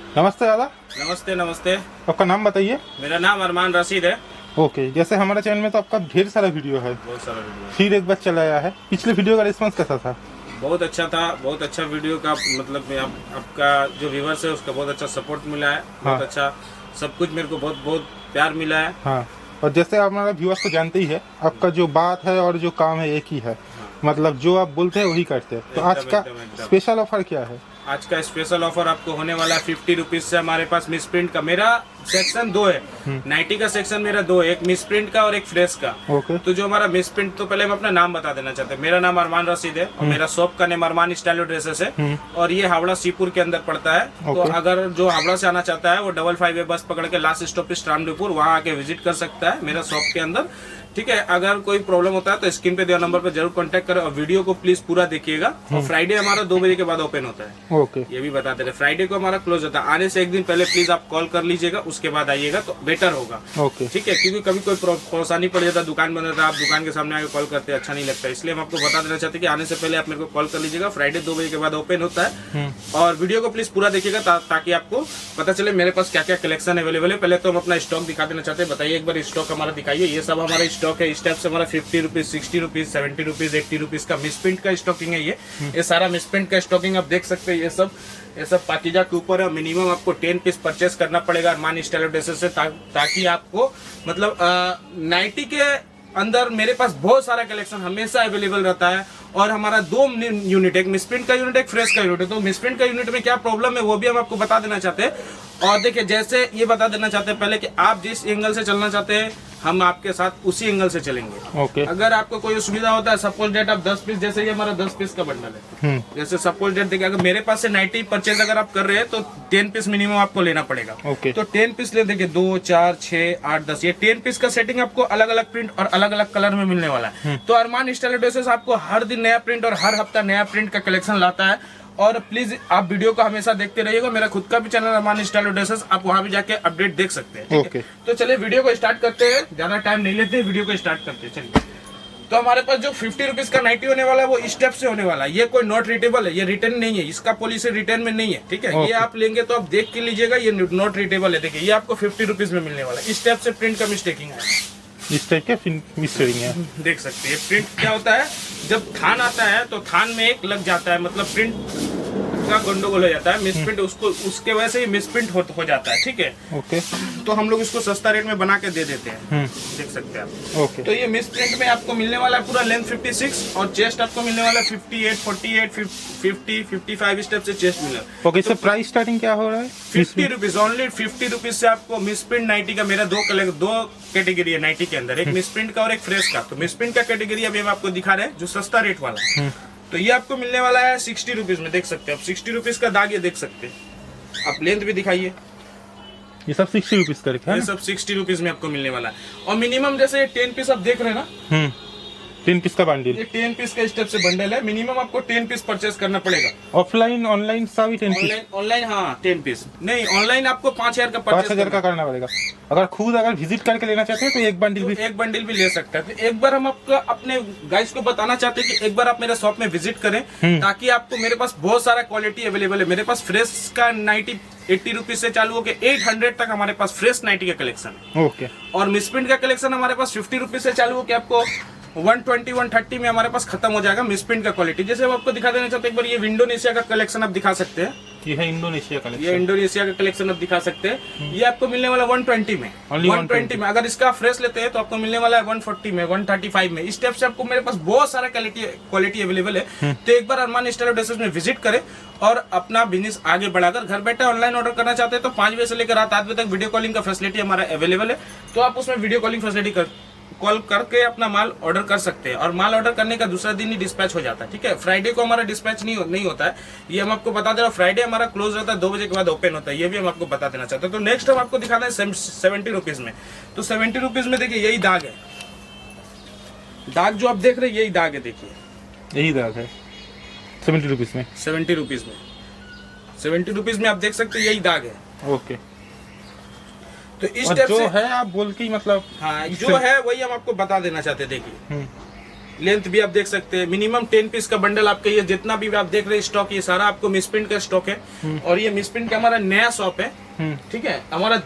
नमस्ते दादा। नमस्ते नमस्ते। आपका नाम बताइए। मेरा नाम अरमान रशीद है। ओके, जैसे हमारे चैनल में तो आपका ढेर सारा वीडियो है, बहुत सारा वीडियो फिर एक बार चला आया है। पिछले वीडियो का रिस्पांस कैसा था? बहुत अच्छा था। बहुत अच्छा वीडियो का मतलब आपका जो व्यूवर्स है उसका बहुत अच्छा सपोर्ट मिला है। बहुत हाँ। अच्छा सब कुछ मेरे को बहुत बहुत प्यार मिला है। हाँ, और जैसे आप हमारे व्यूअर्स को जानते ही है, आपका जो बात है और जो काम है एक ही है। मतलब जो आप बोलते हैं वही करते हैं। तो आज का एकदम। स्पेशल ऑफर क्या है? आज का स्पेशल ऑफर आपको होने वाला है 50 रुपीज से। हमारे पास मिस प्रिंट का मेरा सेक्शन 2 है। नाइटी का सेक्शन मेरा 2 है, एक मिस प्रिंट का और एक फ्रेश का। ओके। तो जो हमारा मिस प्रिंट, तो पहले हम अपना नाम बता देना चाहते हैं। मेरा नाम अरमान रशीद है और मेरा शॉप का नाम अरमान स्टाइल ड्रेसेस है और ये हावड़ा सीपुर के अंदर पड़ता है। तो अगर जो हावड़ा से आना चाहता है वो 55 बस पकड़ के लास्ट स्टॉपेज रामडीपुर वहाँ आके विजिट कर सकता है मेरा शॉप के अंदर। ठीक है, अगर कोई प्रॉब्लम होता है तो स्क्रीन पे दिया नंबर पे जरूर कांटेक्ट करें और वीडियो को प्लीज पूरा देखिएगा। और फ्राइडे हमारा 2 बजे के बाद ओपन होता है। ओके। ये भी बताते रहे, फ्राइडे को हमारा क्लोज होता है। आने से एक दिन पहले प्लीज आप कॉल कर लीजिएगा, उसके बाद आइएगा तो बेटर होगा। ओके। ठीक है, क्योंकि कभी कोई परेशानी पड़ जाता है, दुकान बंद रहता है, आप दुकान के सामने आके कॉल करते हैं, अच्छा नहीं लगता। इसलिए हम आपको बता देना चाहते हैं कि आने से पहले आप मेरे को कॉल कर लीजिएगा। फ्राइडे 2 बजे के बाद ओपन होता है और वीडियो को प्लीज पूरा देखिएगा ताकि आपको पता चले मेरे पास क्या क्या कलेक्शन अवेलेबल है। पहले तो हम अपना स्टॉक दिखा देना चाहते हैं। बताइए एक बार स्टॉक हमारा दिखाइए। ये सब हमारा स्टॉक है। इस टाइप से 50 रुपीज, 60 रुपीज, 70 रुपीज, 80 रुपीज का मिसप्रिंट का स्टॉकिंग है। ये सारा मिसप्रिंट का स्टॉकिंग आप देख सकते हैं। ये सब पाकिजा के ऊपर है। मिनिमम आपको 10 पीस परचेस करना पड़ेगा अरमान स्टाइल ड्रेसेस से ताकि आपको मतलब नाइटी के अंदर मेरे पास बहुत सारा कलेक्शन हमेशा अवेलेबल रहता है। और हमारा 2 यूनिट, एक मिसप्रिंट का यूनिट, एक फ्रेश का यूनिट है। तो मिसप्रिंट का यूनिट में क्या प्रॉब्लम है वो भी हम आपको बता देना चाहते हैं। और देखिए, जैसे ये बता देना चाहते हैं पहले कि आप जिस एंगल से चलना चाहते हैं हम आपके साथ उसी एंगल से चलेंगे। ओके। अगर आपको कोई सुविधा होता है, सपोज डेट आप 10 पीस, जैसे ये हमारा 10 पीस का बंडल है, जैसे सपोज डेट देखिए, अगर मेरे पास से 90 परचेज अगर आप कर रहे हैं तो 10 पीस मिनिमम आपको लेना पड़ेगा। ओके। तो 10 पीस ले, देखिए 2, 4, 6, 8, 10, ये 10 पीस का सेटिंग आपको अलग अलग प्रिंट और अलग अलग कलर में मिलने वाला है। तो अरमान स्टाइल ड्रेसेस आपको हर दिन नया प्रिंट और हर हफ्ता नया प्रिंट का कलेक्शन लाता है। और प्लीज आप वीडियो को हमेशा देखते रहिएगा। मेरा खुद का भी चैनल अरमान स्टाइल ड्रेसेस, आप वहां भी जाके अपडेट देख सकते हैं। ठीक है? तो चलिए वीडियो को स्टार्ट करते हैं, ज्यादा टाइम नहीं लेते, वीडियो को स्टार्ट करते हैं। चलिए, तो हमारे पास जो 50 रुपीज का नाइटी होने वाला है वो इस स्टेप से होने वाला है। ये कोई नॉट रिटेबल है, ये रिटर्न नहीं है, इसका पॉलिसी रिटर्न में नहीं है। ठीक है, ये आप लेंगे तो आप देख के लीजिएगा, ये नॉट रिटेबल है। देखिए, ये आपको 50 रुपीज में मिलने वाला है। इस स्टेप से प्रिंट का मिस्टेकिंग है, इस टाइप के मिस्टेकिंग है। देख सकते हैं। प्रिंट क्या होता है, जब थान आता है तो थान में एक लग जाता है, मतलब प्रिंट का गंडोगोल हो जाता है। मिसप्रिंट उसको उसके वजह से ही मिसप्रिंट हो जाता है। ठीक है, ओके। तो हम लोग इसको सस्ता रेट में बना के दे देते हैं। देख सकते हैं आप। ओके। तो ये मिसप्रिंट में आपको मिलने वाला है पूरा लेंथ 56 और चेस्ट आपको मिलने वाला है 58, 48, 50, 55 स्टेप से चेस्ट मिला। ओके, इससे प्राइस स्टार्टिंग क्या हो रहा है? 50 रुपीज, ओनली 50 रुपीज से आपको मिसप्रिंट नाइटी का, मेरा दो कैटेगरी है नाइटी के अंदर, एक मिसप्रिंट का और एक फ्रेश का। तो मिसप्रिंट का कैटेगरी अभी हम आपको दिखा रहे हैं जो सस्ता रेट वाला। तो ये आपको मिलने वाला है 60 रुपीज में। देख सकते हैं आप, 60 रुपीज का दाग ये देख सकते हैं आप। लेंथ भी दिखाइए। ये सब 60 रुपीज का रखा है ये सब 60 रुपीज में आपको मिलने वाला है। और मिनिमम जैसे 10 पीस आप देख रहे हैं ना, 10 पीस का बंडल। ये 10 पीस का स्टेप से बंडल है। मिनिमम आपको 10 पीस परचेस करना पड़ेगा। ऑफलाइन ऑनलाइन सभी 10 पीस। ऑनलाइन हाँ 10 पीस नहीं, ऑनलाइन आपको 5000 का परचेस 5000 का करना पड़ेगा। अगर विजिट करके लेना चाहते हैं तो एक बंडल भी ले सकते हैं। तो एक बार हम आपको अपने गाइस को बताना चाहते हैं कि एक बार आप मेरे शॉप में विजिट करें ताकि आपको, मेरे पास बहुत सारा क्वालिटी अवेलेबल है। मेरे पास फ्रेश का नाइटी 80 रुपीज से चालू होकर 800 तक हमारे पास फ्रेश नाइटी का कलेक्शन है। ओके। और मिसप्रिंट का कलेक्शन हमारे पास 50 रुपीज से चालू होकर आपको 120, 130 में हमारे पास खत्म हो जाएगा मिसप्रिंट का क्वालिटी। जैसे हम आपको दिखा देना चाहते हैं, एक बार ये इंडोनेशिया का कलेक्शन आप दिखा सकते हैं। ये है इंडोनेशिया का। ये इंडोनेशिया का कलेक्शन आप दिखा सकते हैं। ये आपको मिलने वाला 120 में, 120 में। अगर इसका फ्रेश लेते हैं तो आपको मिलने वाला है 140 में, 135 में। इस टाइप से आपको मेरे पास बहुत सारा क्वालिटी अवेलेबल है। तो एक बार अरमान स्टाइल ड्रेसेस में विजिट करें और अपना बिजनेस आगे बढ़ाकर घर बैठे ऑनलाइन ऑर्डर करना चाहते हैं तो 5 बजे से लेकर रात 8 बजे तक वीडियो कॉलिंग का फैसिलिटी हमारा अवेलेबल है। तो आप उसमें वीडियो कॉलिंग फैसिलिटी कॉल करके अपना माल ऑर्डर कर सकते हैं। और माल ऑर्डर करने का दूसरा दिन ही डिस्पैच हो जाता है। ठीक है, फ्राइडे को हमारा डिस्पैच नहीं होता है, ये हम आपको बता दे रहे हैं। फ्राइडे हमारा क्लोज रहता है, 2 बजे के बाद ओपन होता है, ये भी हम आपको बता देना चाहते हैं। तो नेक्स्ट हम आपको दिखाते हैं 70 रुपीज में। तो 70 रुपीज में देखिए यही दाग है, दाग जो आप देख रहे हैं यही दाग है। देखिए यही दाग है 70 रुपीज में। 70 रुपीज में, 70 रुपीज में आप देख सकते हैं यही दाग है। ओके। तो इस टाइप जो से है आप बोल के मतलब, हाँ जो है वही हम आपको बता देना चाहते हैं। देखिए लेंथ भी आप देख सकते हैं। मिनिमम 10 पीस का बंडल आपका, ये जितना भी आप देख रहे हैं स्टॉक, ये सारा आपको मिसप्रिंट का स्टॉक है। और ये मिसप्रिंट का हमारा नया शॉप है, ठीक है। हमारा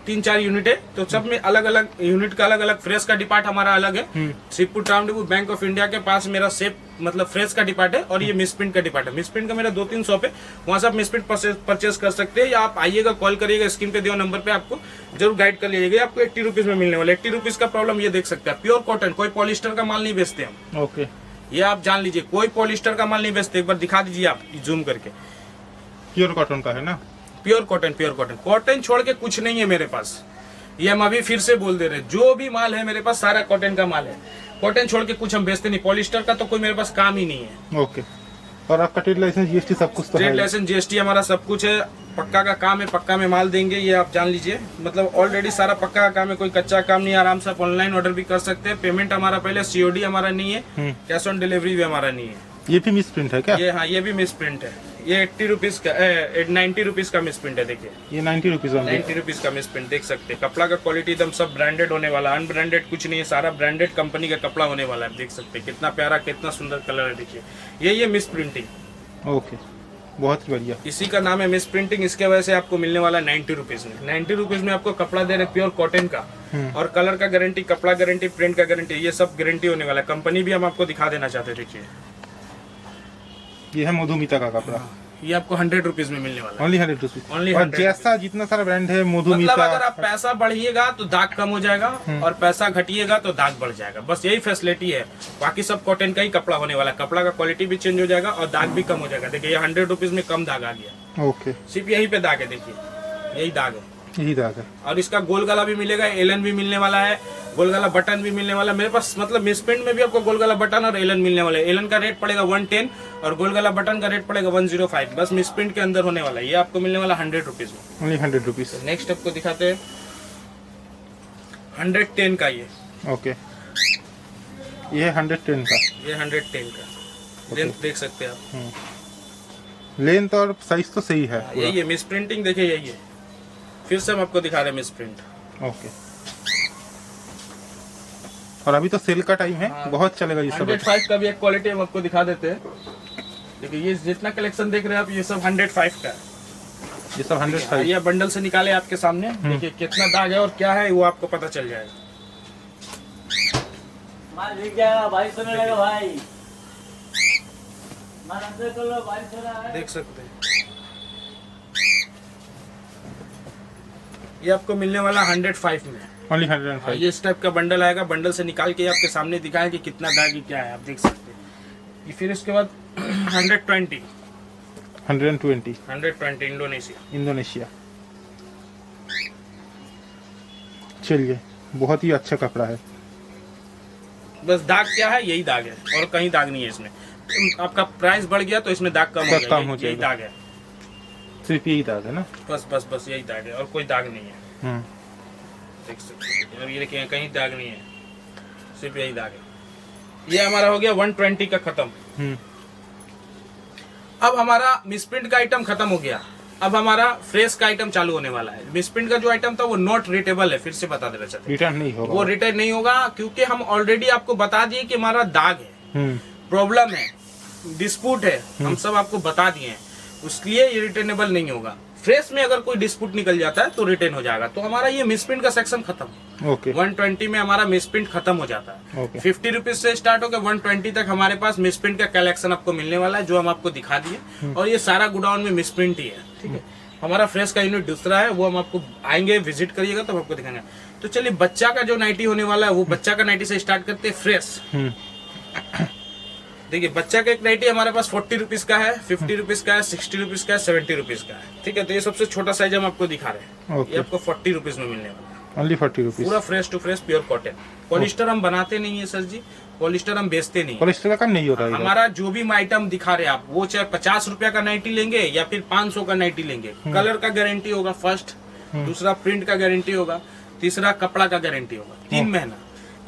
3-4 यूनिट है, तो सब में अलग अलग यूनिट का अलग अलग, फ्रेश का डिपार्ट हमारा अलग है। Shivpur town depot bank of India के पास मेरा सेफ मतलब फ्रेश का डिपार्ट है, और ये मिसप्रिंट का डिपार्ट है। मिसप्रिंट का मेरा 2-3 शॉप है, वहां से आप मिसप्रिंट परचेस कर सकते हैं, या आप आइएगा, कॉल करिएगा, स्क्रीन पे दिए नंबर पे आपको जरूर गाइड कर लीजिएगा। आपको 80 रुपीज में मिलने वाला। 80 रुपीज का प्रॉब्लम ये देख सकते हैं, प्योर कॉटन, कोई पॉलिस्टर का माल नहीं बेचते हम। ओके, ये आप जान लीजिए, कोई पॉलिस्टर का माल नहीं बेचते। एक बार दिखा दीजिए आप जूम करके, प्योर कॉटन का है ना, pure cotton. Pure cotton, cotton छोड़ के कुछ नहीं है मेरे पास। ये हम अभी फिर से बोल दे रहे हैं, जो भी माल है मेरे पास सारा कॉटन का माल है। कॉटन छोड़ के कुछ हम बेचते नहीं, पॉलिस्टर का तो कोई मेरे पास काम ही नहीं है। ओके, और आपका ट्रेड लाइसेंस, जीएसटी सब कुछ तो है? ट्रेड लाइसेंस, जीएसटी हमारा सब कुछ है। पक्का का काम है, पक्का में माल देंगे, ये आप जान लीजिए। मतलब ऑलरेडी सारा पक्का का काम है, कोई कच्चा काम नहीं है। आराम से आप ऑनलाइन ऑर्डर भी कर सकते हैं। पेमेंट हमारा पहले, सीओडी हमारा नहीं है, कैश ऑन डिलीवरी भी हमारा नहीं है। ये भी मिस प्रिंट है क्या? ये हाँ, ये भी मिस प्रिंट है। ये 80 रुपीज का, 90 रुपीज का मिस प्रिंट है। देखिए ये 90 रुपीज 90 रुपीज का मिस प्रिंट देख सकते हैं। कपड़ा का क्वालिटी एकदम सब ब्रांडेड होने वाला, अनब्रांडेड कुछ नहीं है, सारा ब्रांडेड कंपनी का कपड़ा होने वाला है। देख सकते हैं कितना प्यारा, कितना सुंदर कलर है। देखिए ये मिस प्रिंटिंग। ओके, बहुत बढ़िया। इसी का नाम है मिस प्रिंटिंग। इसके वजह से आपको मिलने वाला 90 रुपीज में। 90 रुपीज में आपको कपड़ा दे रहे प्योर कॉटन का, और कलर का गारंटी, कपड़ा गारंटी, प्रिंट का गारंटी, ये सब गारंटी होने वाला है। कंपनी भी हम आपको दिखा देना चाहते हैं। देखिए ये है मधुमिता का कपड़ा, ये आपको 100 रुपीज में मिलने वाला है। Only 100 rupees. Only और 100 जैसा जितना सारा ब्रांड है मधुमिता, मतलब अगर आप पैसा बढ़िएगा तो दाग कम हो जाएगा, और पैसा घटिएगा तो दाग बढ़ जाएगा। बस यही फैसिलिटी है। बाकी सब कॉटन का ही कपड़ा होने वाला है। कपड़ा का क्वालिटी भी चेंज हो जाएगा और दाग भी कम हो जाएगा। देखिए ये 100 रुपीज में कम दाग आ गया। ओके, सिर्फ यही पे दाग है, देखिए यही दाग है। यही दाग है। और इसका गोल गला भी मिलेगा, एलन भी मिलने वाला है, गोल गला बटन भी मिलने वाला है मेरे पास। मतलब मिसप्रिंट में भी आपको गोल गला बटन और एलन मिलने वाला है। एलन का रेट पड़ेगा 110 और गोल गला बटन का रेट पड़ेगा 105। बस मिसप्रिंट के अंदर होने वाला है। ये आपको मिलने वाला 100 रुपीज में, ओनली 100 रुपीज। नेक्स्ट आपको दिखाते हैं 110 का। ये ओके, ये 110 का, ये 110 का लेंथ देख सकते हैं आप। लेंथ और साइज तो सही है। यही है मिसप्रिंटिंग, देखिए यही है। फिर से हम आपको दिखा रहे हैं मिसप्रिंट। ओके, और अभी तो सेल का टाइम है, बहुत चलेगा ये सब। 105 का भी एक क्वालिटी हम आपको दिखा देते हैं। देखिए ये जितना कलेक्शन देख रहे हैं आप, ये सब 105 का है। ये सब 105। ये बंडल से निकाले आपके सामने, देखिए कितना दाग है और क्या है वो आपको पता चल जाएगा। माल बिक जाएगा, 2200 में लगेगा भाई। माल अंदर कर लो, 2200 है। देख सकते हैं ये आपको मिलने वाला 105 में। ओनली 105। ये इस टाइप का बंडल आएगा। बंडल से निकाल के आपके सामने दिखाएं कि कितना दागी क्या है, आप देख सकते हैं। ये फिर इसके बाद 120 इंडोनेशिया। इंडोनेशिया। चलिए, बहुत ही अच्छा कपड़ा है। बस दाग क्या है, यही दाग है और कहीं दाग नहीं है इसमें। आपका प्राइस बढ़ गया तो इसमें दाग कम हो गया, यही दाग है। सिर्फ यही दाग है ना? बस यही दाग है और कोई दाग नहीं है। देख सकते हैं। और ये देखिए कहीं दाग नहीं है, सिर्फ यही दाग है। ये हमारा हो गया 120 का खत्म। अब हमारा मिसप्रिंट का आइटम खत्म हो गया। अब हमारा फ्रेश का आइटम चालू होने वाला है। मिसप्रिंट का जो आइटम था वो नॉट रिटेबल है, फिर से बता देना चाहते हैं। रिटर्न नहीं होगा, वो रिटर्न नहीं होगा, क्योंकि हम ऑलरेडी आपको बता दिए कि हमारा दाग है, प्रॉब्लम है, डिस्प्यूट है, हम सब आपको बता दिए हैं। उसलिए ये रिटर्नेबल नहीं होगा। फ्रेश में अगर कोई डिस्प्यूट निकल जाता है तो रिटर्न हो जाएगा। तो हमारा ये मिसप्रिंट का सेक्शन खत्म। ओके, 120 में हमारा मिसप्रिंट खत्म हो जाता है। ओके। 50 रुपीज से स्टार्ट होकर 120 तक हमारे पास मिसप्रिंट का कलेक्शन आपको मिलने वाला है, जो हम आपको दिखा दिए। और ये सारा गोडाउन में मिसप्रिंट ही है, ठीक है। हमारा फ्रेश का यूनिट दूसरा है, वो हम आपको आएंगे, विजिट करिएगा तो आपको दिखाएंगे। तो चलिए बच्चा का जो नाइटी होने वाला है, वो बच्चा का नाइटी से स्टार्ट करते हैं। फ्रेश देखिए बच्चा का एक नाइटी हमारे पास 40 रुपीज का है, 50 रुपीज का है, 60 रुपीज का है, 70 रुपीज का है, ठीक है। तो ये सबसे छोटा साइज हम आपको दिखा रहे हैं। ये आपको 40 रुपीज में मिलने वाला है। Only 40 rupees. पूरा fresh to fresh pure cotton. Polyester हम बनाते नहीं है सर जी, पॉलिस्टर हम बेचते नहीं। पॉलिस्टर का काम नहीं होता है। हमारा जो भी आइटम दिखा रहे हैं आप, वो चाहे 50 रुपया का नाइटी लेंगे या फिर 500 का नाइटी लेंगे, कलर का गारंटी होगा फर्स्ट, दूसरा प्रिंट का गारंटी होगा, तीसरा कपड़ा का गारंटी होगा, 3 महीना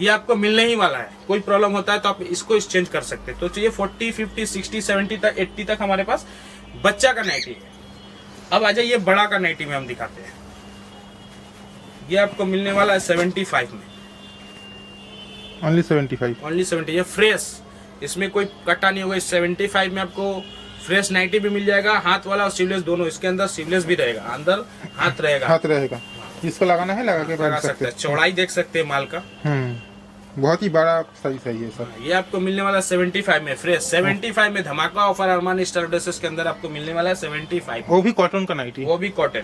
ये आपको मिलने ही वाला है। कोई प्रॉब्लम होता है तो आप इसको एक्सचेंज कर सकते हैं। तो चाहिए 40, 50, 60, 70 तक, 80 तक हमारे पास बच्चा का नाइटी है। अब आ जाइए बड़ा का नाइटी में हम दिखाते हैं। ये आपको मिलने वाला है 75 में। ओनली 75। ओनली 70। ये फ्रेश, इसमें कोई कटा नहीं होगा। इस 75 में आपको फ्रेश नाइटी भी मिल जाएगा, हाथ वाला और स्लीवलेस दोनों। इसके अंदर स्लीवलेस भी रहेगा, अंदर हाथ रहेगा। हाथ रहेगा, इसको लगाना है लगा के लगा पहन सकते हैं। चौड़ाई देख सकते हैं माल का। बहुत ही बड़ा सही है सर। ये आपको मिलने वाला 75 में फ्रेश। 75 में धमाका ऑफर अरमानी स्टाइल ड्रेसेस के अंदर आपको मिलने वाला है 75। वो भी कॉटन का नाइटी, वो भी कॉटन।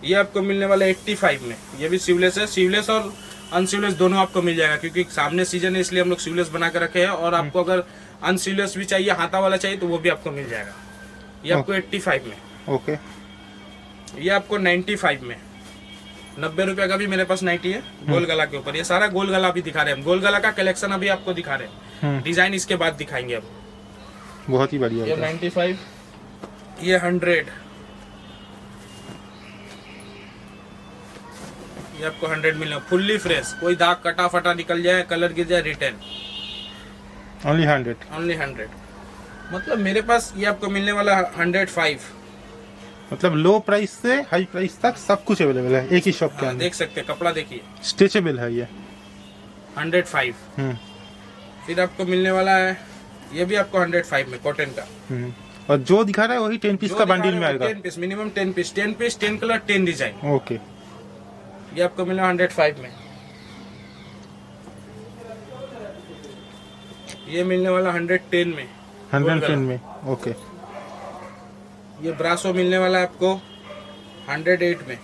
ये आपको मिलने वाला है 85 में। ये भी सीवलेस है, सीवलेस और अनसीवलेस दोनों आपको मिल जाएगा, क्योंकि सामने सीजन है इसलिए हम लोग सीवलेस बना के रखे हैं। और आपको अगर अनसीवलेस भी चाहिए, हाथा वाला चाहिए, तो वो भी आपको मिल जाएगा। ये आपको 85 में। ओके। ये आपको 95 में। 90 रुपए का भी मेरे पास नाइटी है गोल गला के ऊपर। ये सारा गोल गला भी दिखा रहे हैं हम। गोल गला का कलेक्शन अभी आपको दिखा रहे हैं, डिजाइन इसके बाद दिखाएंगे अब। बहुत ही बढ़िया। ये 95, ये 100, ये आपको 100 मिलना फुल्ली फ्रेश। कोई दाग कटा फटा निकल जाए, कलर गिर जाए, रिटर्न। ओनली 100। ओनली 100। मतलब मेरे पास ये आपको मिलने वाला 105। मतलब लो प्राइस से हाई प्राइस तक सब कुछ अवेलेबल है एक ही शॉप के अंदर। देख सकते हैं, कपड़ा देखिए, स्ट्रेचेबल है ये। 105। फिर आपको मिलने वाला है, ये भी आपको 105 में कॉटन का। और जो दिखा रहा है वही 10 पीस का बंडल में आएगा। 10 piece minimum, 10 piece, 10 piece, 10 colour, 10 design. Okay. ये आपको मिला 105 में। ये मिलने वाला 110 में। 110 में। ओके। ये ब्रासो मिलने वाला है आपको 108 में।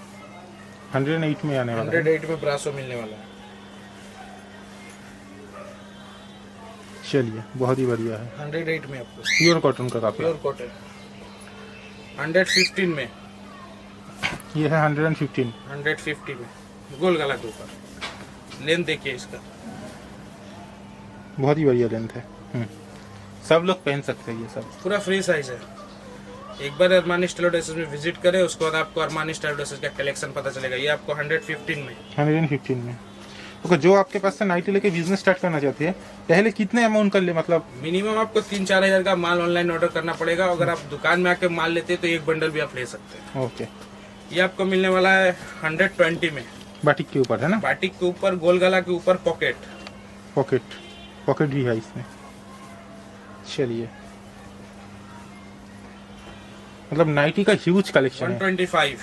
108 में आने वाला है। 108 में ब्रासो मिलने वाला है। चलिए बहुत ही बढ़िया है। 108 में आपको प्योर कॉटन का कपड़ा। Pure cotton. 115 में। ये है 115। 150 में गोल गला के ऊपर। लेंथ देखिए इसका, बहुत ही बढ़िया लेंथ है। सब लोग पहन सकते हैं ये सब। पूरा फ्री साइज है। एक बार अरमानी स्टाइल ड्रेसेस में विजिट करें, उसके बाद आपको अरमानी स्टाइल ड्रेसेस का कलेक्शन पता चलेगा। ये आपको 115 में। 115 में। ओके। जो आपके पास से नाइटी लेके बिजनेस स्टार्ट करना चाहते हैं, पहले कितने अमाउंट कर ले? मतलब मिनिमम आपको 3-4 हजार का माल ऑनलाइन ऑर्डर करना पड़ेगा। अगर आप दुकान में आके माल लेते हैं तो एक बंडल भी आप ले सकते हैं। ओके। ये आपको मिलने वाला है 120 में। बाटिक के ऊपर है ना? बाटिक के ऊपर, गोल गला के ऊपर पॉकेट। पॉकेट भी है इसमें। चलिए, मतलब नाइटी का ह्यूज कलेक्शन है। 125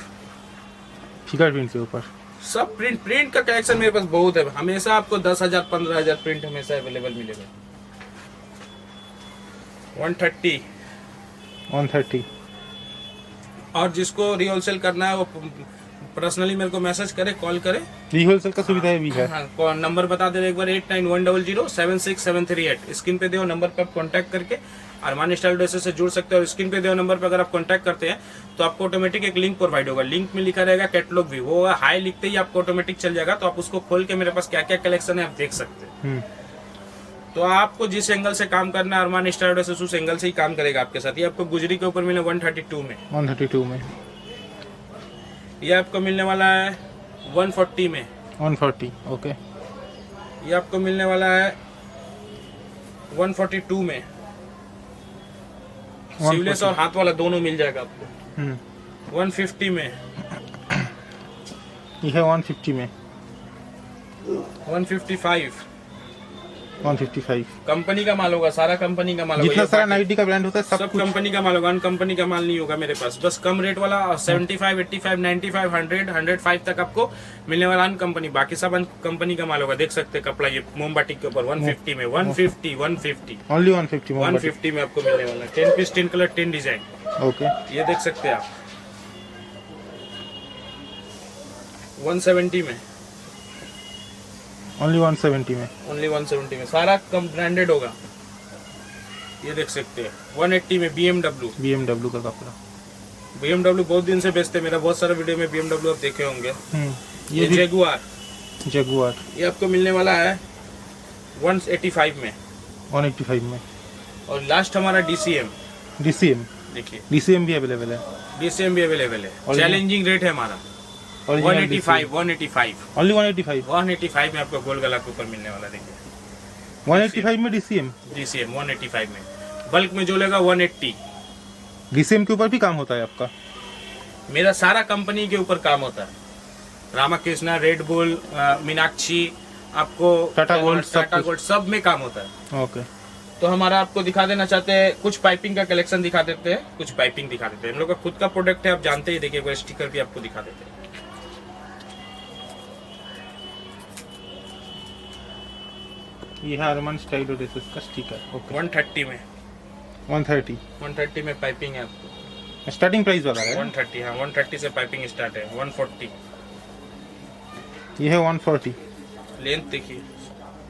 फिगर प्रिंट के ऊपर सब प्रिंट का कलेक्शन मेरे पास बहुत है। हमेशा आपको 10,000 15,000 प्रिंट हमेशा अवेलेबल मिलेगा। 130। 130। और जिसको रीहोलसेल करना है वो पर्सनली मेरे को मैसेज करे, कॉल करे। रीहोलसेल का सुविधा भी है। हाँ, नंबर बता दे एक बार, 8910076738। स्क्रीन पे दियो नंबर पे आप कांटेक्ट करके अरमानी स्टाइल ड्रेसेस से जुड़ सकते हो। और स्क्रीन पे दियो नंबर पे अगर आप कांटेक्ट करते हैं तो आपको ऑटोमेटिक एक लिंक प्रोवाइड होगा। लिंक में लिखा रहेगा कैटलॉग व्यू, वो होगा। हाई लिखते ही आपको ऑटोमेटिक चल जाएगा, तो आप उसको खोल के मेरे पास क्या क्या कलेक्शन है आप देख सकते हैं। तो आपको जिस एंगल से काम करना है अरमानी स्टाइल ड्रेसेस उस एंगल से ही काम करेगा आपके साथ। ये आपको गुजरी के ऊपर मिले 132 में। 132 में। ये आपको मिलने वाला है 140 में। 140। ओके। ये आपको मिलने वाला है 142 में। सीवलेस और हाथ वाला दोनों मिल जाएगा आपको। 150 में। ये है 150 में। 155। 155 कंपनी का माल होगा, सारा कंपनी का माल होगा। जितना ये सारा बाकी नाइटी का ब्रांड होता है सब कंपनी का माल होगा। अन कंपनी का माल नहीं होगा मेरे पास। बस कम रेट वाला 75, 85, 95, 100, 105 तक आपको मिलने वाला अन कंपनी। बाकी सब अन कंपनी का माल होगा। देख सकते हैं कपड़ा, ये मोमबाटी के ऊपर 150 में। 150 ओनली 150 में। 150 में आपको मिलने वाला 10 पीस, 10 कलर, 10 डिजाइन। ओके। ये देख सकते हैं आप। 170 में। ओनली 170 में। ओनली 170 में। सारा कम ब्रांडेड होगा। ये देख सकते हैं 180 में। BMW का कपड़ा। BMW बहुत दिन से बेचते हैं। मेरा बहुत सारा वीडियो में BMW आप देखे होंगे। ये जगुआर। ये आपको मिलने वाला है 185 में। 185 में। और लास्ट हमारा DCM देखिए, DCM भी अवेलेबल है। DCM भी अवेलेबल है। चैलेंजिंग रेट है हमारा 185। ओनली 185 में आपको गोल गला के ऊपर मिलने वाला। देखिए 185 में DCM 185 में। बल्क में जो लेगा 180। DCM के ऊपर भी काम होता है आपका? मेरा सारा कंपनी के ऊपर काम होता है। रामाकृष्णा, रेड बुल, मीनाक्षी, आपको टाटा गोल्ड सब टाटा कुछ। गोल्ड सब में काम होता है। ओके। तो हमारा आपको दिखा देना चाहते हैं, कुछ पाइपिंग का कलेक्शन दिखा देते हैं, कुछ पाइपिंग दिखा देते हैं। हम लोग का खुद का प्रोडक्ट है, आप जानते ही, देखिए वो स्टिकर भी आपको दिखा देते हैं। ये है अरमान स्टाइलोडेसिस का स्टिकर। ओके। 130 में 130 130 में पाइपिंग है आपको। स्टार्टिंग प्राइस बता रहे हैं। 130, हाँ 130 से पाइपिंग स्टार्ट है। 140 ये है 140। लेंथ देखिए।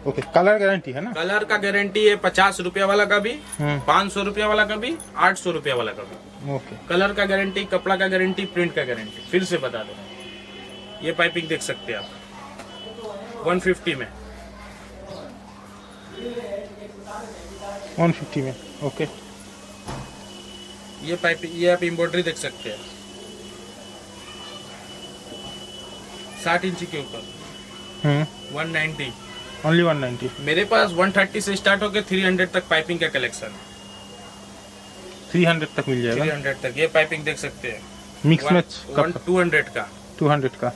ओके। कलर गारंटी है ना? कलर का गारंटी है 50 रुपया वाला का भी, हम्म। 500 रुपया वाला का भी, 800 रुपया वाला का भी। ओके। कलर का गारंटी, कपड़ा का गारंटी, प्रिंट का गारंटी। फिर से बता दो, ये पाइपिंग देख सकते हैं आप 150 में। 150 में। ओके। ये पाइपिंग, ये आप एम्ब्रॉयडरी देख सकते हैं 60 इंची के ऊपर 190। ओनली 190। मेरे पास 130 से स्टार्ट होकर 300 तक पाइपिंग का कलेक्शन। 300 तक मिल जाएगा। 300 तक ये पाइपिंग देख सकते हैं। मिक्स मैच 200 का, 200 का।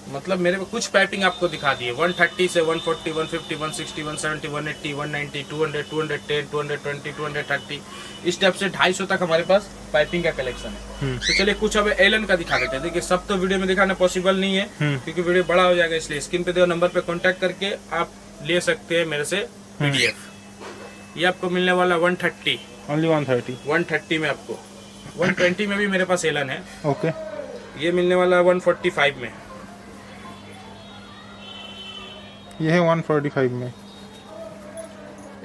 मतलब मेरे को कुछ पाइपिंग आपको दिखा दिए। 130 से 140, 150, 160, 170, 180, 190, 200, 210, 220, 230, इस टाइप से 250 तक हमारे पास पाइपिंग का कलेक्शन है। तो चलिए कुछ अब एलन का दिखा देते हैं। देखिए सब तो वीडियो में दिखाना पॉसिबल नहीं है, क्योंकि वीडियो बड़ा हो जाएगा, इसलिए स्क्रीन पे दिए नंबर पे कांटेक्ट करके आप ले सकते हैं मेरे से पीडीएफ। ये आपको मिलने वाला 130। ओनली 130। 130 में आपको 120 में भी मेरे पास एलन है। ओके। ये मिलने वाला 145 में। ये है 145 में।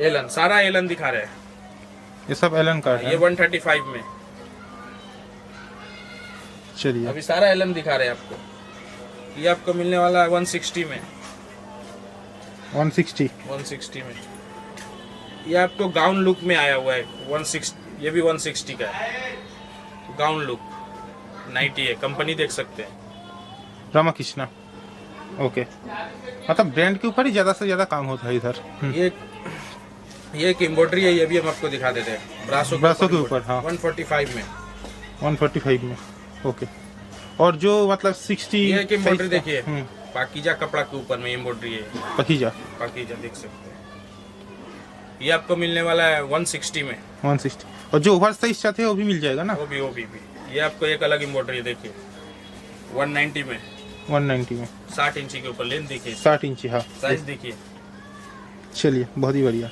एलन, सारा एलन दिखा रहे हैं। ये सब एलन का ये है। 135 में। चलिए। अभी सारा एलन दिखा रहे हैं आपको। ये आपको मिलने वाला है 160 में। 160। 160 में ये आपको गाउन लुक में आया हुआ है 160। ये भी 160 का है, गाउन लुक नाइटी है। कंपनी देख सकते हैं रामाकृष्णा। ओके। मतलब ब्रांड के ऊपर ही ज्यादा से ज्यादा काम होता है इधर। ये एक एम्ब्रॉयडरी है, ये भी हम आपको दिखा देते हैं। ब्रासो के ऊपर, हाँ। 145 में। 145 में। ओके। और जो मतलब 60 ये एक एम्ब्रॉयडरी साइज का- देखिए, पाकीजा कपड़ा के ऊपर में एम्ब्रॉयडरी है। पकीजा। पाकीजा देख सकते हैं। ये आपको मिलने वाला है 160 में। 160। और जो ओवर साइज चाहते हैं वो भी मिल जाएगा ना? वो भी। ये आपको एक अलग एम्ब्रॉयडरी देखिए 190 में। 190 में। 60 इंची के ऊपर लेंथ देखिए, 60 इंची। हाँ। साइज देखिए। चलिए, बहुत ही बढ़िया।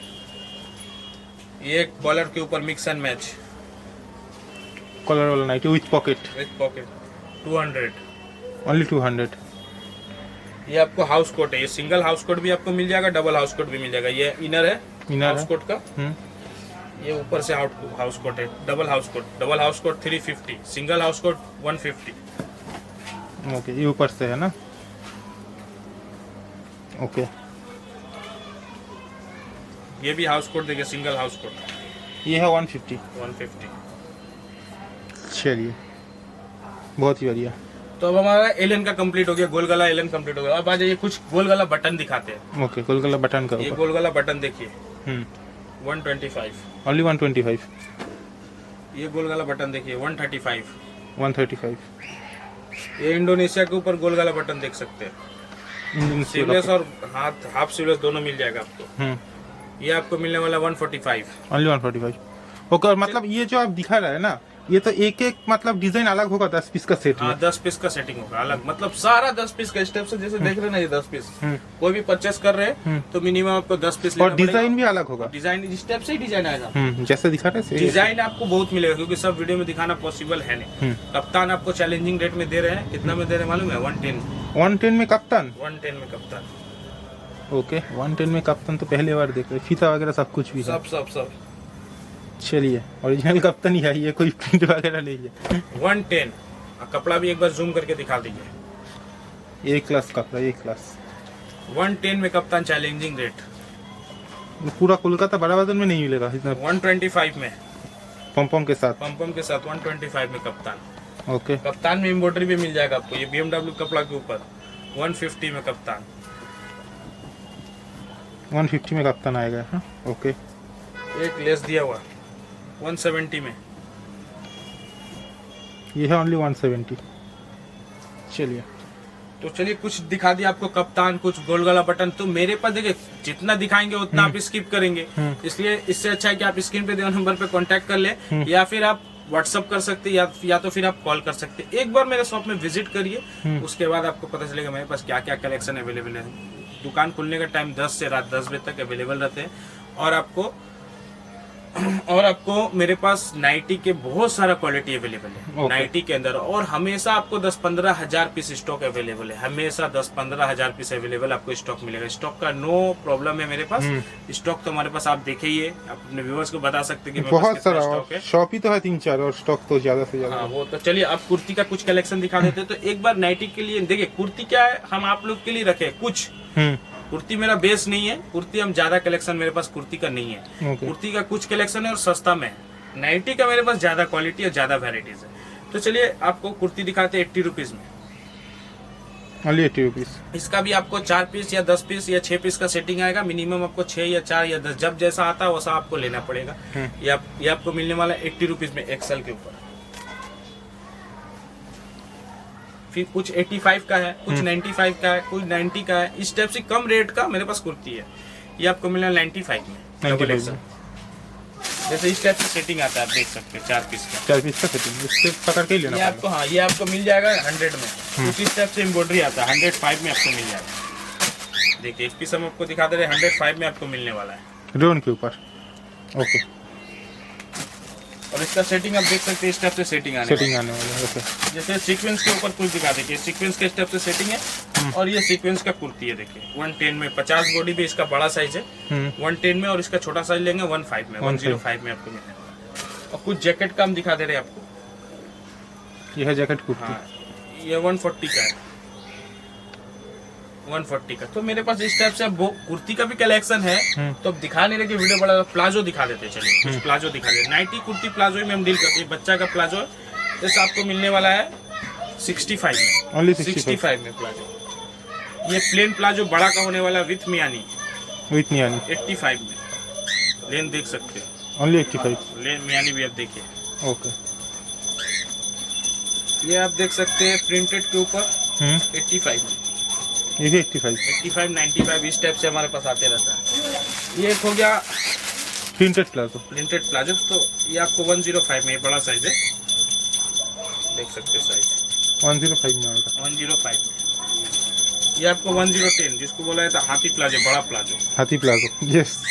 ये एक कॉलर के ऊपर मिक्स एंड मैच कलर वाला nighty with pocket. With pocket 200। Only 200। ये आपको हाउस कोट है। ये सिंगल हाउस कोट भी आपको मिल जाएगा, डबल हाउस कोट भी मिल जाएगा। ये इनर है इनर हाउस है। कोट का। ये ऊपर से हाउस कोट है। Double house coat 350, single house coat 150। Okay. ये ऊपर से है ना? ओके। ये भी हाउस कोट देखिए, सिंगल हाउस कोट ये है 150। 150। चलिए, बहुत ही बढ़िया। तो अब हमारा एलन का कंप्लीट हो गया, गोल गला एलन कंप्लीट हो गया। अब आ जाइए कुछ गोल गला बटन दिखाते हैं। ओके। गोलगला बटन का ये ऊपर। गोल गला बटन देखिए 125। ओनली 125। ये गोल गला बटन देखिए 135। 135। ये इंडोनेशिया के ऊपर गोल गला बटन देख सकते हैं। सीवलेस और हाफ सीवलेस दोनों मिल जाएगा आपको। ये आपको मिलने वाला 145। ओनली 145। ओके। और मतलब ये जो आप दिखा रहे हैं ना, ये तो एक एक मतलब डिजाइन अलग होगा 10 पीस का सेट में। हाँ 10 पीस का सेटिंग होगा अलग, मतलब सारा 10 पीस का स्टेप से जैसे देख रहे हैं ना, ये 10 पीस कोई भी परचेस कर रहे हैं तो मिनिमम आपको 10 पीस और डिजाइन भी अलग होगा। डिजाइन स्टेप से ही डिजाइन आएगा। जैसे दिखा रहे हैं डिजाइन आपको बहुत मिलेगा, क्योंकि सब वीडियो में दिखाना पॉसिबल है नहीं। कप्तान आपको चैलेंजिंग रेट में दे रहे हैं। कितना में दे रहे हैं मालूम है? 110। 110 में कप्तान। 110 में कप्तान। ओके। 110 में कप्तान तो पहले बार देख रहे। फीता वगैरह सब कुछ भी है। सब चलिए, ओरिजिनल कप्तान ही है ये, कोई प्रिंट वगैरह नहीं है। 110। कपड़ा भी एक बार जूम करके दिखा दीजिए। ए क्लास कपड़ा, ए क्लास। 110 में कप्तान चैलेंजिंग रेट। पूरा कोलकाता बड़ा बाजार में नहीं मिलेगा इतना। 125 में पम के साथ। पम के साथ 125 में कप्तान। ओके। कप्तान में एम्ब्रॉयडरी भी मिल जाएगा आपको। ये BMW कपड़ा के ऊपर 150 में कप्तान। 150 में कप्तान आएगा। हाँ। ओके। एक लेस दिया हुआ 170 में। ये है ओनली 170। चलिए, तो चलिए कुछ दिखा दिया आपको कप्तान, कुछ गोल गला बटन। तो मेरे पास देखिए जितना दिखाएंगे उतना आप स्किप करेंगे, इसलिए इससे अच्छा है कि आप स्क्रीन पे दिए नंबर पे कांटेक्ट कर ले, या फिर आप व्हाट्सअप कर सकते हैं, या तो फिर आप कॉल कर सकते हैं। एक बार मेरे शॉप में विजिट करिए, उसके बाद आपको पता चलेगा मेरे पास क्या क्या कलेक्शन अवेलेबल है। दुकान खुलने का टाइम 10 से रात 10 बजे तक अवेलेबल रहते हैं। और आपको मेरे पास नाइटी के बहुत सारा क्वालिटी अवेलेबल है नाइटी के अंदर, और हमेशा आपको 10-15 हजार पीस स्टॉक अवेलेबल है। हमेशा 10-15 हजार पीस अवेलेबल आपको स्टॉक मिलेगा। स्टॉक का नो प्रॉब्लम है मेरे पास। स्टॉक तो हमारे पास आप देखे ही है, आप अपने व्यूअर्स को बता सकते हैं कि मेरे पास बहुत कितना सारा स्टॉक है। शॉप ही तो है 3-4 और स्टॉक तो ज्यादा से ज्यादा। हाँ वो तो चलिए, अब कुर्ती का कुछ कलेक्शन दिखा देते हैं। तो एक बार नाइटी के लिए देखिए, कुर्ती क्या है हम आप लोग के लिए रखे कुछ। कुर्ती मेरा बेस नहीं है, कुर्ती हम ज्यादा कलेक्शन मेरे पास कुर्ती का नहीं है। कुर्ती का कुछ कलेक्शन है और सस्ता में है। नाइटी का मेरे पास ज्यादा क्वालिटी और ज्यादा वेराइटीज है। तो चलिए आपको कुर्ती दिखाते हैं 80 रुपीज में। Only 80 rupees. इसका भी आपको 4 पीस या 10 पीस या 6 पीस का सेटिंग आएगा। मिनिमम आपको 6 या 4 या 10 जब जैसा आता है वैसा आपको लेना पड़ेगा। ये आपको मिलने वाला 80 रुपीज में एक्सेल के ऊपर। फिर कुछ 85 का है, कुछ 95 का है, कुछ 90 का है। इस टाइप से कम रेट का मेरे पास कुर्ती है। ये आपको मिलना 95 में। 95 में। जैसे इस टाइप से सेटिंग आता है, आप देख सकते हैं 4 पीस का। 4 पीस का सेटिंग इससे पकड़ के ही लेना ये आपको, हाँ ये आपको मिल जाएगा 100 में। कुछ इस टाइप से एम्ब्रॉयडरी आता है 105 में आपको मिल जाएगा। देखिए एक पीस हम आपको दिखा दे रहे हैं 105 में आपको मिलने वाला है ड्रोन के ऊपर। ओके, और इसका सेटिंग आप देख सकते हैं इस टाइप से सेटिंग आने सेटिंग आने वाला है। ओके, जैसे सीक्वेंस के ऊपर कुछ दिखा देखिए, सीक्वेंस के स्टेप से सेटिंग है। और ये सीक्वेंस का कुर्ती है देखिए 110 में। 50 बॉडी भी इसका बड़ा साइज है 110 में, और इसका छोटा साइज लेंगे 15 में, 105 में आपको मिलने वाला है। और कुछ जैकेट का हम दिखा दे रहे हैं आपको। ये है जैकेट कुर्ती। हाँ ये 140 का है, 140 का। तो मेरे पास इस टाइप से वो कुर्ती का भी कलेक्शन है। तो अब दिखा नहीं रहे कि वीडियो बड़ा। प्लाजो दिखा देते चलिए, कुछ प्लाजो दिखा देते। नाइटी कुर्ती प्लाजो में हम डील करते हैं। बच्चा का प्लाजो है, जैसे आपको मिलने वाला है 65 में। ओनली 65 में प्लाजो। ये प्लेन प्लाजो बड़ा का होने वाला विथ मियानी, विथ मियानी 85 में। लेन देख सकते हो, ओनली 85। लेन मियानी भी आप देखिए। ओके, ये आप देख सकते हैं प्रिंटेड के ऊपर 85 में। ये भी 85, 95 इस टाइप से हमारे पास आते रहता है। ये एक हो गया प्रिंटेड प्लाजो। Printed palazzo. तो ये आपको 105 में, बड़ा साइज है, देख सकते हैं साइज 105 में आएगा। 105 में। ये आपको 1010 जिसको बोला जाता है हाथी प्लाजो, बड़ा प्लाजो। हाथी प्लाजो, यस।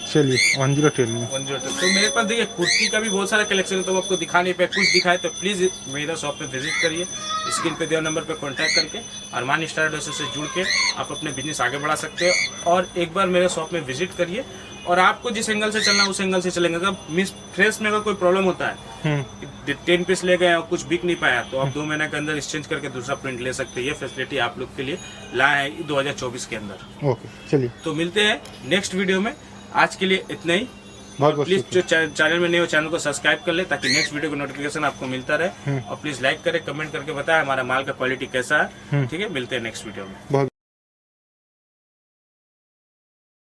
चलिए 1010 में। 110। तो मेरे पास देखिए कुर्ती का भी बहुत सारा कलेक्शन है, तो आपको दिखा नहीं पाए। कुछ दिखाए तो प्लीज मेरा शॉप पे विजिट करिए, स्क्रीन पे दिए नंबर पे कांटेक्ट करके अरमान स्टार ड्रेसेस से जुड़ के आप अपने बिजनेस आगे बढ़ा सकते हो। और एक बार मेरे शॉप में विजिट करिए, और आपको जिस एंगल से चलना उस एंगल से चलेंगे। अगर मिस फ्रेश में अगर कोई प्रॉब्लम होता है, 10 पीस ले गए और कुछ बिक नहीं पाया, तो आप 2 महीने के अंदर एक्सचेंज करके दूसरा प्रिंट ले सकते हैं। ये फैसिलिटी आप लोग के लिए लाए हैं 2024 के अंदर। ओके, चलिए तो मिलते हैं नेक्स्ट वीडियो में। आज के लिए इतना ही। बहुत बहुत प्लीज जो चैनल में नहीं हो चैनल को सब्सक्राइब कर ले, ताकि नेक्स्ट वीडियो का नोटिफिकेशन आपको मिलता रहे। और प्लीज लाइक करें, कमेंट करके बताएं हमारा माल का क्वालिटी कैसा है। ठीक है, मिलते हैं नेक्स्ट वीडियो में। बहुत